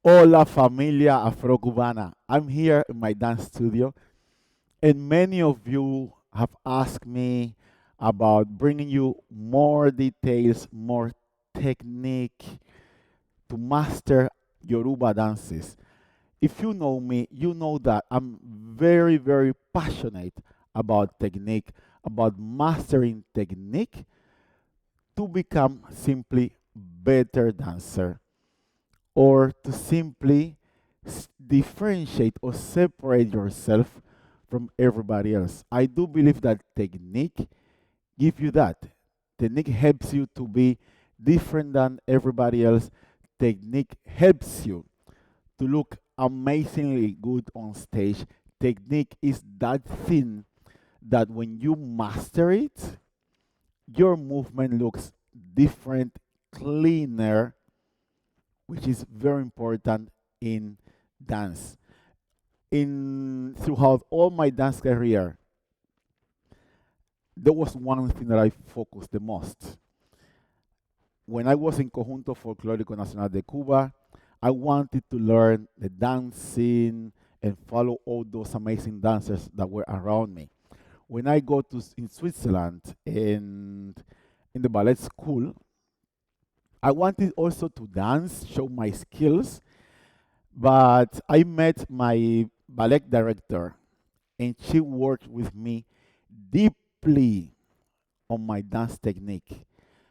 Hola familia afrocubana. I'm here in my dance studio, and many of you have asked me about bringing you more details, more technique to master Yoruba dances. If you know me, you know that I'm very, very passionate about technique, about mastering technique to become simply better dancer or to simply differentiate or separate yourself from everybody else. I do believe that technique gives you that. Technique helps you to be different than everybody else. Technique helps you to look amazingly good on stage. Technique is that thing that when you master it, your movement looks different, cleaner, which is very important in dance. In throughout all my dance career, there was one thing that I focused the most. When I was in Conjunto Folclórico Nacional de Cuba, I wanted to learn the dancing and follow all those amazing dancers that were around me. When I go to in Switzerland and in the ballet school, I wanted also to dance, show my skills, but I met my ballet director, and she worked with me deeply on my dance technique.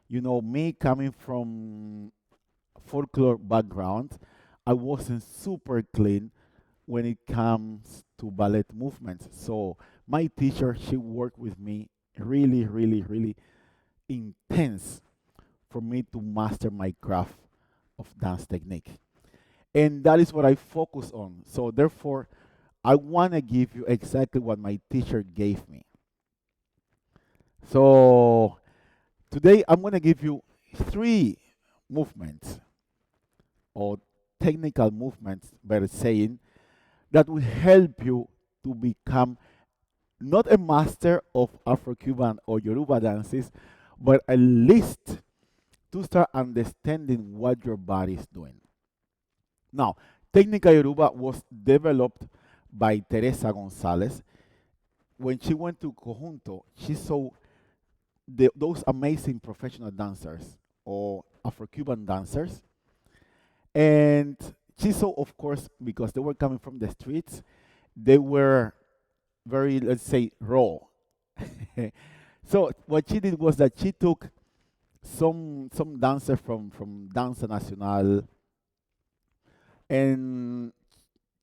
You know, me coming from folklore background, I wasn't super clean when it comes to ballet movements. So my teacher, she worked with me really, really, really intense for me to master my craft of dance technique. And that is what I focus on. So therefore, I want to give you exactly what my teacher gave me. So today I'm going to give you three movements or technical movements, better saying, that will help you to become not a master of Afro-Cuban or Yoruba dances, but at least to start understanding what your body is doing. Now, Técnica Yoruba was developed by Teresa Gonzalez. When she went to Conjunto, she saw those amazing professional dancers or Afro-Cuban dancers. And she saw, of course, because they were coming from the streets, they were very, let's say, raw. So what she did was that she took some dancer from Danza Nacional, and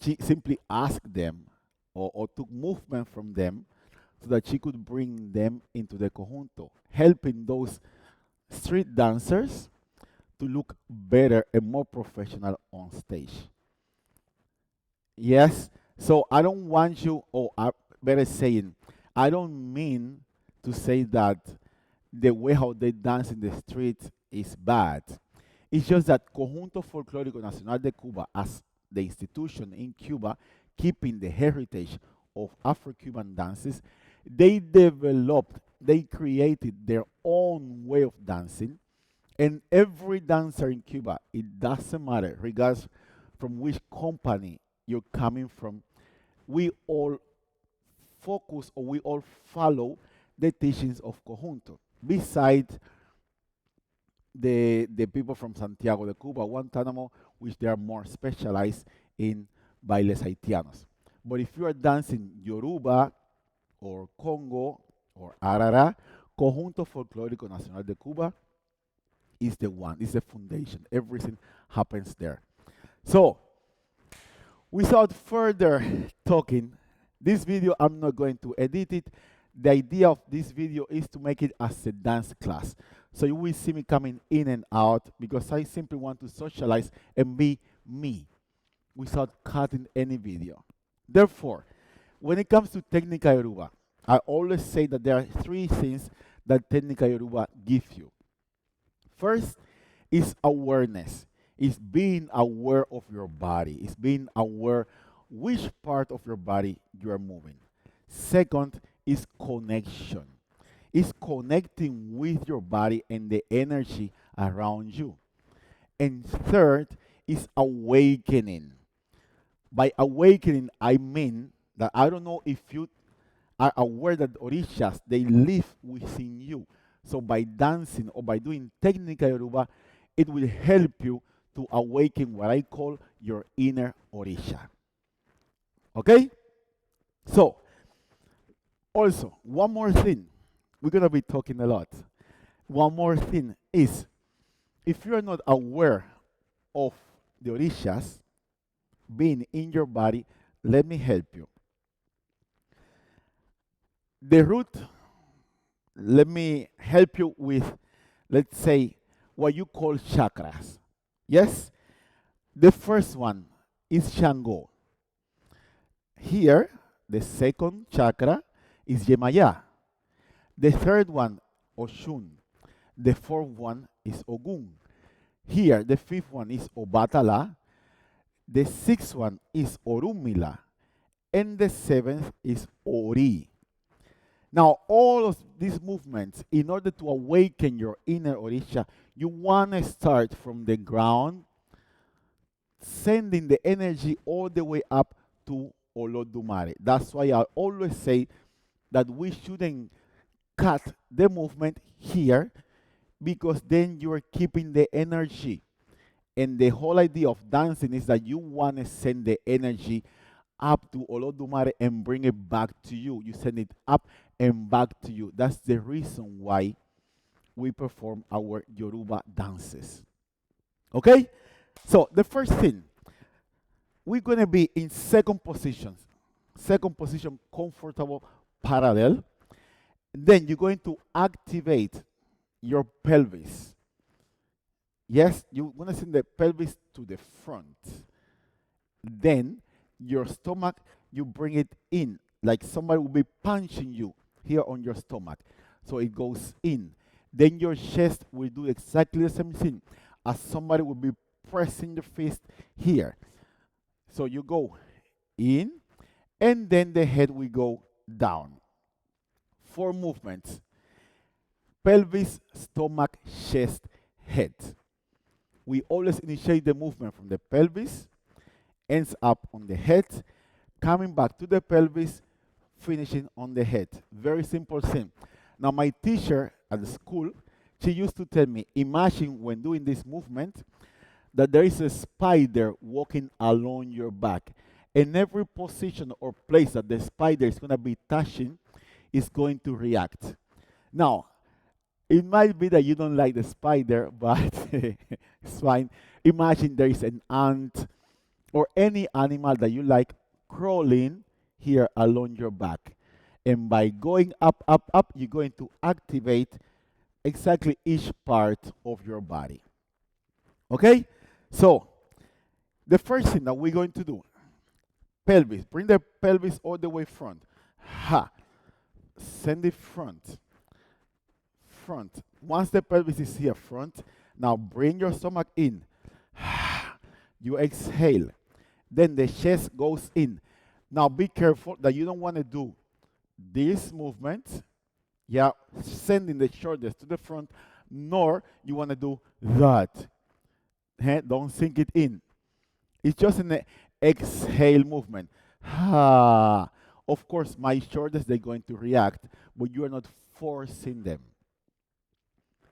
she simply asked them or took movement from them so that she could bring them into the conjunto, helping those street dancers to look better and more professional on stage. Yes, so I don't want you, or I better saying, I don't mean to say that the way how they dance in the street is bad. It's just that Conjunto Folclórico Nacional de Cuba, as the institution in Cuba, keeping the heritage of Afro-Cuban dances, they developed, they created their own way of dancing, and every dancer in Cuba, it doesn't matter, regardless from which company you're coming from, we all focus or we all follow the teachings of Conjunto. Besides the people from Santiago de Cuba, Guantanamo, which they are more specialized in bailes haitianos. But if you are dancing Yoruba or Congo or Arara, Conjunto Folclórico Nacional de Cuba is the one, is the foundation. Everything happens there. So, without further talking, this video, I'm not going to edit it. The idea of this video is to make it as a dance class. So you will see me coming in and out because I simply want to socialize and be me without cutting any video. Therefore, when it comes to Técnica Yoruba, I always say that there are three things that Técnica Yoruba gives you. First is awareness. It's being aware of your body. It's being aware which part of your body you are moving. Second is connection. It's connecting with your body and the energy around you. And third is awakening. By awakening, I mean that I don't know if you are aware that Orishas, they live within you. So by dancing or by doing technical Yoruba, it will help you to awaken what I call your inner Orisha. Okay? So, also, one more thing. We're going to be talking a lot. One more thing is, if you are not aware of the Orishas being in your body, let me help you. The root, let me help you with, let's say, what you call chakras. Yes? The first one is Shango. Here, the second chakra is Yemaya. The third one, Oshun. The fourth one is Ogun. Here, the fifth one is Obatala. The sixth one is Orumila. And the seventh is Ori. Now, all of these movements, in order to awaken your inner Orisha, you want to start from the ground, sending the energy all the way up to Olodumare. That's why I always say that we shouldn't cut the movement here, because then you are keeping the energy. And the whole idea of dancing is that you want to send the energy up to Olodumare and bring it back to you. You send it up and back to you. That's the reason why we perform our Yoruba dances. Okay? So the first thing, we're going to be in second position. Second position, comfortable, parallel. Then you're going to activate your pelvis. Yes, you're going to send the pelvis to the front. Then your stomach, you bring it in, like somebody will be punching you here on your stomach. So it goes in. Then your chest will do exactly the same thing, as somebody will be pressing your fist here. So you go in, and then the head will go down. 4 movements: pelvis, stomach, chest, head. We always initiate the movement from the pelvis, ends up on the head, coming back to the pelvis, finishing on the head. Very simple thing. Now, my teacher at the school, she used to tell me, imagine when doing this movement, that there is a spider walking along your back. And every position or place that the spider is going to be touching is going to react. Now, it might be that you don't like the spider, but it's fine. Imagine there is an ant or any animal that you like crawling here along your back. And by going up, up, up, you're going to activate exactly each part of your body. Okay? So, the first thing that we're going to do, pelvis. Bring the pelvis all the way front. Ha. Send it front. Front. Once the pelvis is here front, now bring your stomach in. You exhale. Then the chest goes in. Now be careful that you don't want to do this movement, yeah, sending the shoulders to the front, nor you want to do that. Don't sink it in. It's just an exhale movement. Of course, my shoulders, they're going to react, but you are not forcing them.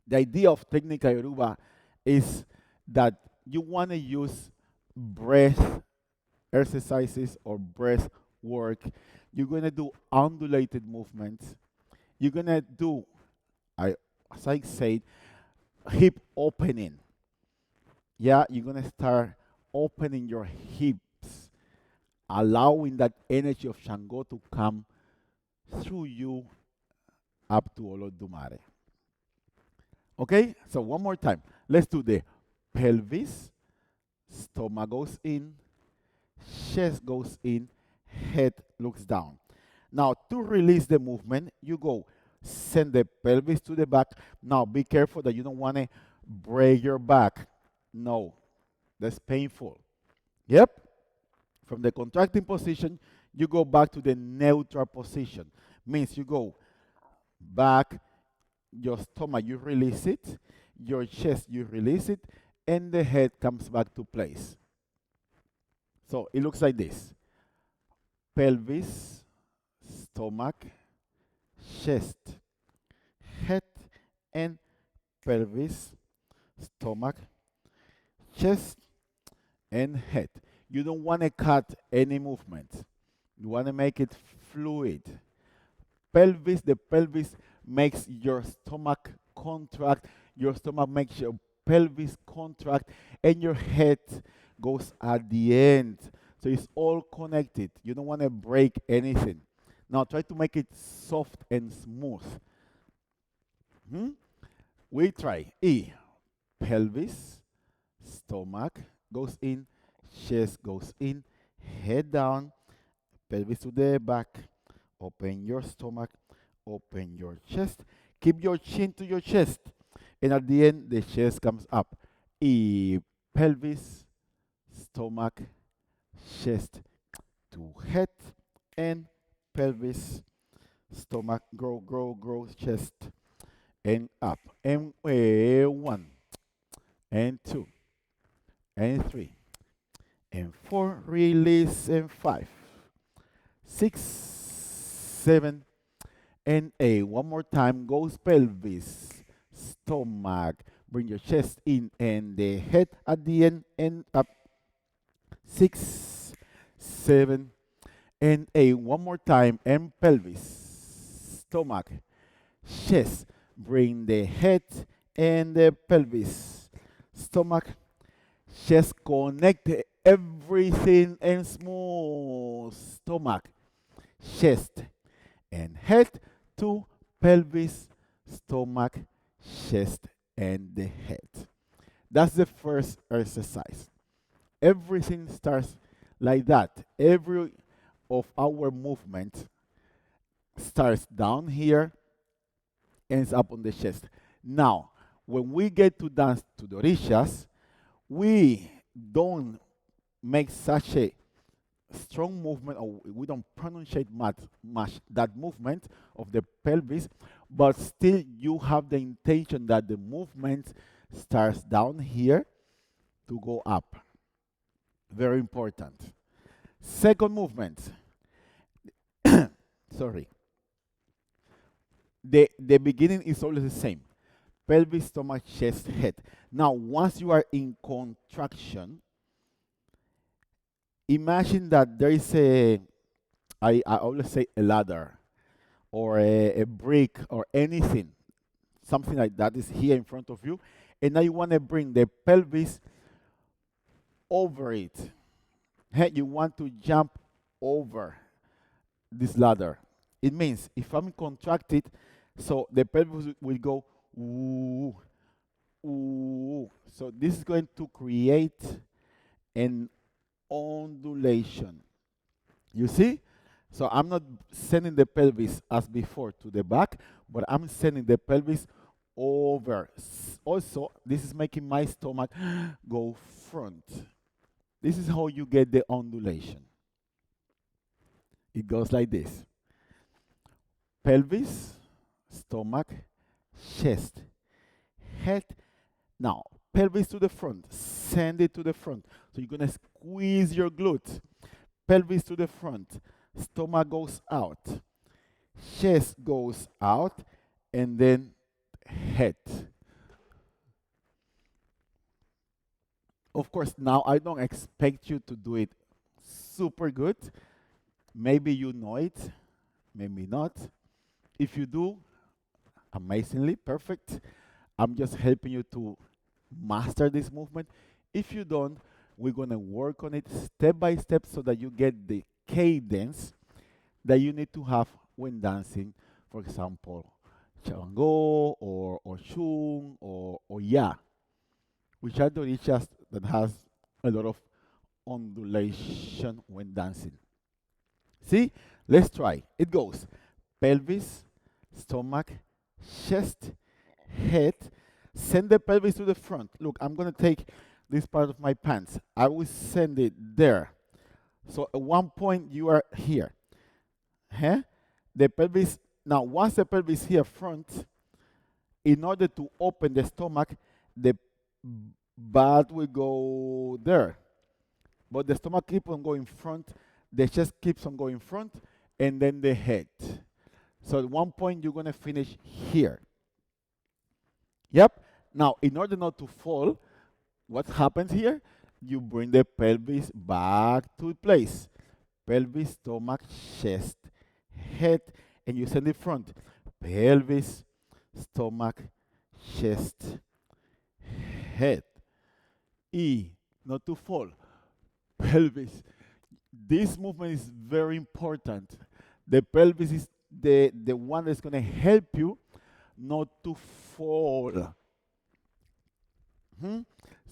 The idea of technical Yoruba is that you want to use breath exercises or breath work. You're going to do undulated movements. You're going to do, as I said, hip opening. Yeah, you're going to start opening your hips, allowing that energy of Shango to come through you up to Olodumare. Okay, so one more time. Let's do the pelvis, stomach goes in, chest goes in, head looks down. Now, to release the movement, you go send the pelvis to the back. Now, be careful that you don't want to break your back. No, that's painful. Yep. From the contracting position, you go back to the neutral position. Means you go back, your stomach, you release it, your chest, you release it, and the head comes back to place. So it looks like this: pelvis, stomach, chest, head, and pelvis, stomach, chest, and head. You don't want to cut any movement. You want to make it fluid. The pelvis makes your stomach contract, your stomach makes your pelvis contract, and your head goes at the end. So it's all connected. You don't want to break anything. Now try to make it soft and smooth. Hmm? We try. E. Pelvis, stomach goes in, chest goes in, head down, pelvis to the back, open your stomach, open your chest, keep your chin to your chest, and at the end, the chest comes up. E. Pelvis, stomach, chest to head, and pelvis, stomach, grow, chest, and up. And 1, and 2, and 3, and 4, release, and 5, 6, 7, and 8. One more time, goes pelvis, stomach, bring your chest in, and the head at the end, and up. 6, 7, and 8. One more time, and pelvis, stomach, chest, bring the head and the pelvis, stomach, chest, connect everything and smooth. Stomach, chest, and head to pelvis, stomach, chest, and the head. That's the first exercise. Everything starts like that. Every of our movement starts down here, ends up on the chest. Now, when we get to dance to the Orishas, we don't make such a strong movement, or we don't pronunciate much that movement of the pelvis, but still you have the intention that the movement starts down here to go up. Very important. Second movement. Sorry. The beginning is always the same. Pelvis, stomach, chest, head. Now, once you are in contraction, imagine that there is I always say a ladder or a brick or anything, something like that is here in front of you, and now you want to bring the pelvis over it. Hey, you want to jump over this ladder. It means if I'm contracted, so the pelvis will go ooh, ooh. So this is going to create an ondulation. You see? So I'm not sending the pelvis as before to the back, but I'm sending the pelvis over. Also, this is making my stomach go front. This is how you get the ondulation. It goes like this. Pelvis, stomach, chest, head. Now, pelvis to the front. Send it to the front. So you're going to squeeze your glute. Pelvis to the front. Stomach goes out. Chest goes out. And then head. Of course, now I don't expect you to do it super good. Maybe you know it. Maybe not. If you do, amazingly, perfect. I'm just helping you to master this movement. If you don't, we're going to work on it step by step so that you get the cadence that you need to have when dancing. For example, Charango or Shung or Ya, which are the Orishas that has a lot of ondulation when dancing. See? Let's try. It goes pelvis, stomach, chest, head. Send the pelvis to the front. Look, I'm going to take this part of my pants. I will send it there. So at one point you are here. Huh? The pelvis, now once the pelvis here front, in order to open the stomach, the but we go there. But the stomach keeps on going front, the chest keeps on going front, and then the head. So at one point you're gonna finish here. Yep. Now, in order not to fall, what happens here? You bring the pelvis back to place. Pelvis, stomach, chest, head, and you send it front. Pelvis, stomach, chest, head. E, not to fall. Pelvis. This movement is very important. The pelvis is the one that's going to help you not to fall. Hmm?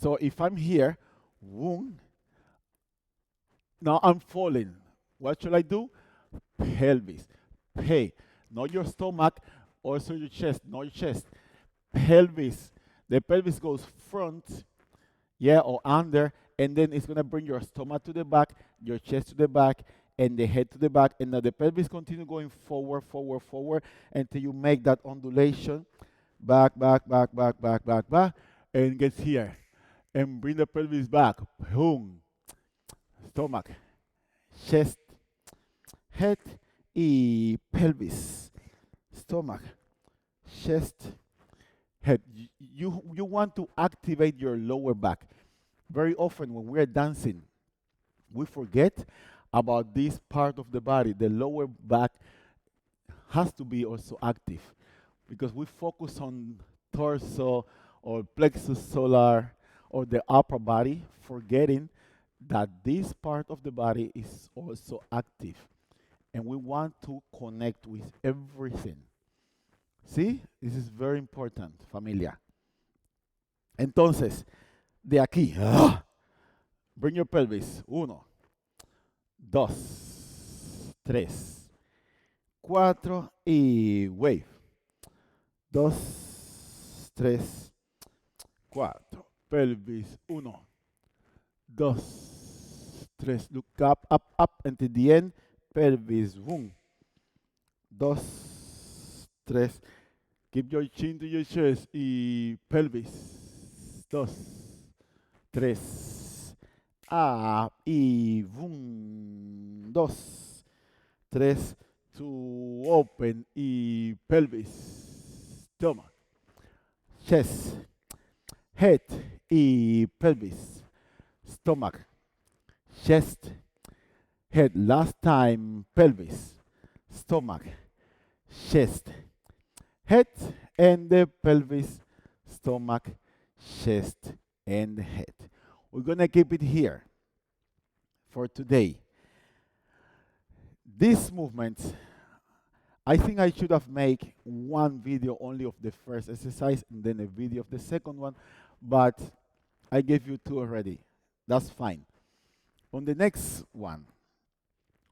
So if I'm here, boom, now I'm falling. What should I do? Pelvis. Hey, not your stomach, also your chest, not your chest. Pelvis. The pelvis goes front, yeah, or under, and then it's gonna bring your stomach to the back, your chest to the back, and the head to the back, and now the pelvis continue going forward, forward, forward, until you make that undulation, back, back, back, back, back, back, back, and gets here, and bring the pelvis back, boom, stomach, chest, head, y pelvis, stomach, chest, head. You want to activate your lower back. Very often when we are dancing, we forget about this part of the body. The lower back has to be also active because we focus on torso or plexus solar or the upper body, forgetting that this part of the body is also active. And we want to connect with everything. See? This is very important, familia. Entonces, de aquí, bring your pelvis. 1, 2, 3, 4 y wave. 2, 3, 4. Pelvis. 1, 2, 3. Look up, up, up until the end. Pelvis. 1, 2, 3. Keep your chin to your chest y pelvis. 2, 3. Up y 1, 2, 3. To open y pelvis. Toma. Chest. Head y pelvis. Stomach. Chest. Head. Last time. Pelvis. Stomach. Chest. Head and the pelvis. Stomach. Chest and head. We're going to keep it here for today. This movement, I think I should have made one video only of the first exercise and then a video of the second one, but I gave you 2 already. That's fine. On the next one,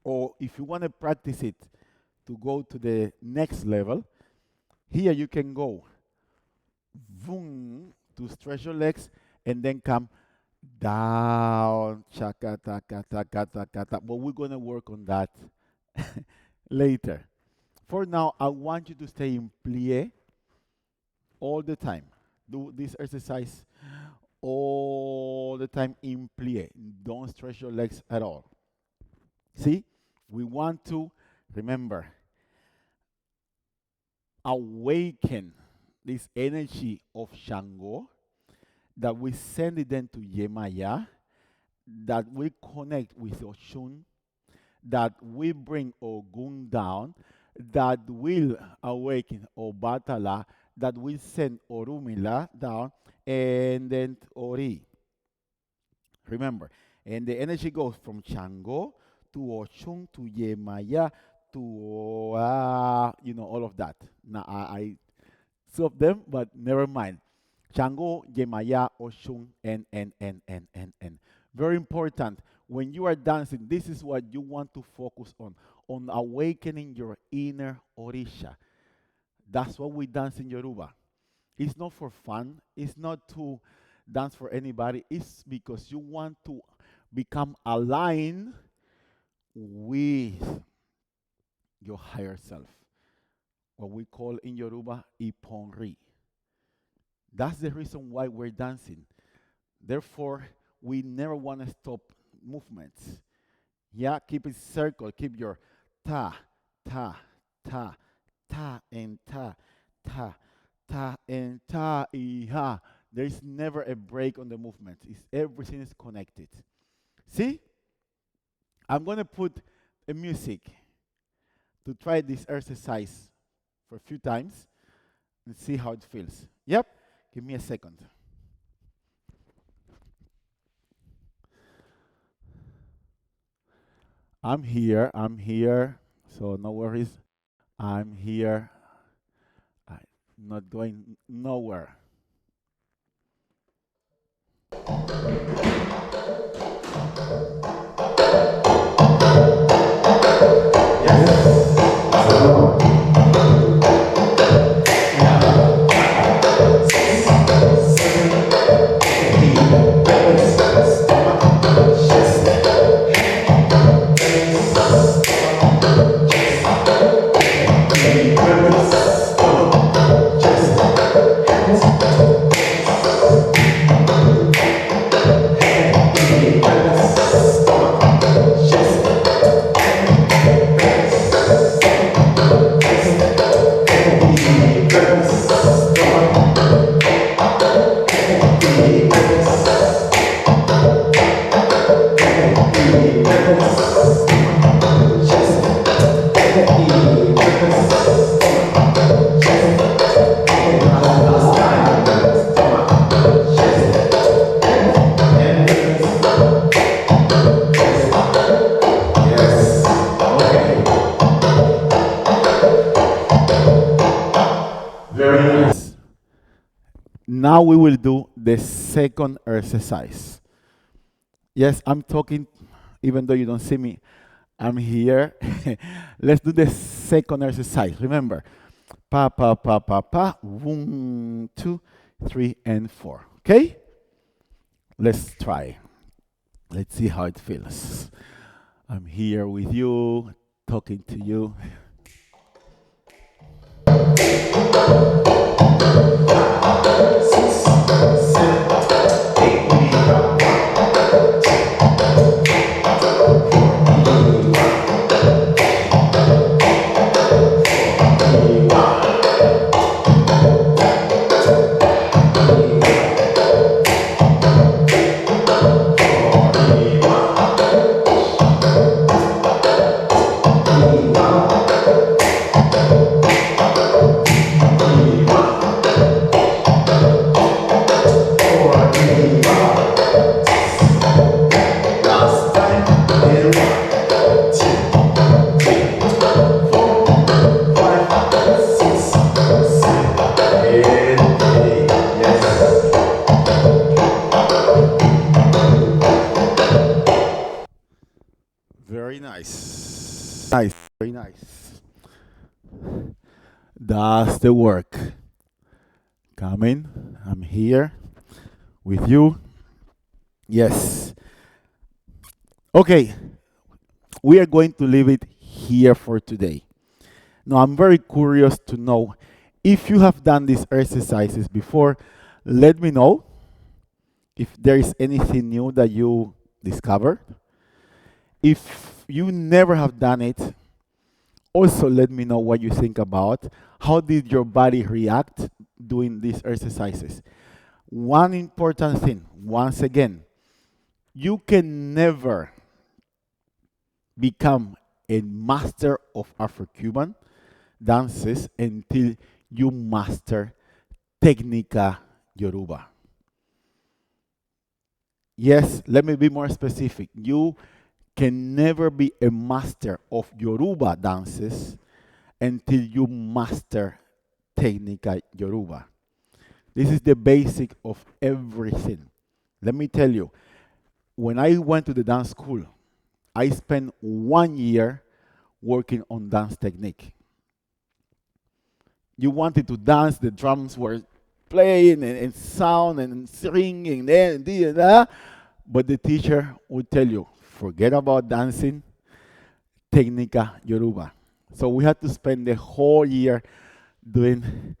or if you want to practice it to go to the next level, here you can go boom, to stretch your legs and then come down, chaka, taka, taka, taka, taka. But we're going to work on that later. For now, I want you to stay in plie all the time. Do this exercise all the time in plie. Don't stretch your legs at all. See, we want to, remember, awaken this energy of Shango, that we send it then to Yemaya, that we connect with Oshun, that we bring Ogun down, that will awaken Obatala, that will send Orumila down, and then Ori. Remember, and the energy goes from Shango to Oshun to Yemaya to all of that. Now I two of them, but never mind. Shango, Yemaya, Oshun, and. Very important. When you are dancing, this is what you want to focus on awakening your inner Orisha. That's what we dance in Yoruba. It's not for fun. It's not to dance for anybody. It's because you want to become aligned with your higher self. What we call in Yoruba, Iponri. That's the reason why we're dancing. Therefore, we never want to stop movements. Yeah, keep it circle. Keep your ta, ta, ta, ta, and ta, ta, ta, and ta, ha. There is never a break on the movement. Everything is connected. See? I'm going to put a music to try this exercise for a few times and see how it feels. Yep. Give me a second. I'm here, so no worries. I'm here. I'm not going nowhere. Very nice. Now we will do the second exercise. Yes, I'm talking, even though you don't see me, I'm here. Let's do the second exercise. Remember, pa, pa, pa, pa, pa, 1, 2, 3, and 4. Okay? Let's try. Let's see how it feels. I'm here with you, talking to you. Very nice. Nice. Very nice. That's the work. Coming. I'm here with you. Yes. Okay. We are going to leave it here for today. Now, I'm very curious to know if you have done these exercises before. Let me know if there is anything new that you discovered. If you never have done it, also let me know what you think about. How did your body react doing these exercises? One important thing, once again, you can never become a master of Afro-Cuban dances until you master Técnica Yoruba. Yes, let me be more specific. You can never be a master of Yoruba dances until you master Técnica Yoruba. This is the basic of everything. Let me tell you, when I went to the dance school, I spent 1 year working on dance technique. You wanted to dance, the drums were playing and sound and singing and that, but the teacher would tell you, forget about dancing, Técnica Yoruba. So we had to spend the whole year doing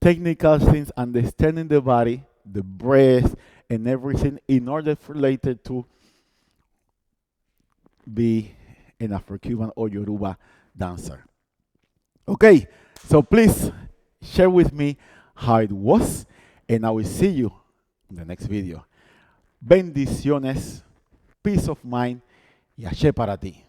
technical things, understanding the body, the breath, and everything in order for later to be an Afro-Cuban or Yoruba dancer. Okay, so please share with me how it was, and I will see you in the next video. Bendiciones, peace of mind y Ashe para ti.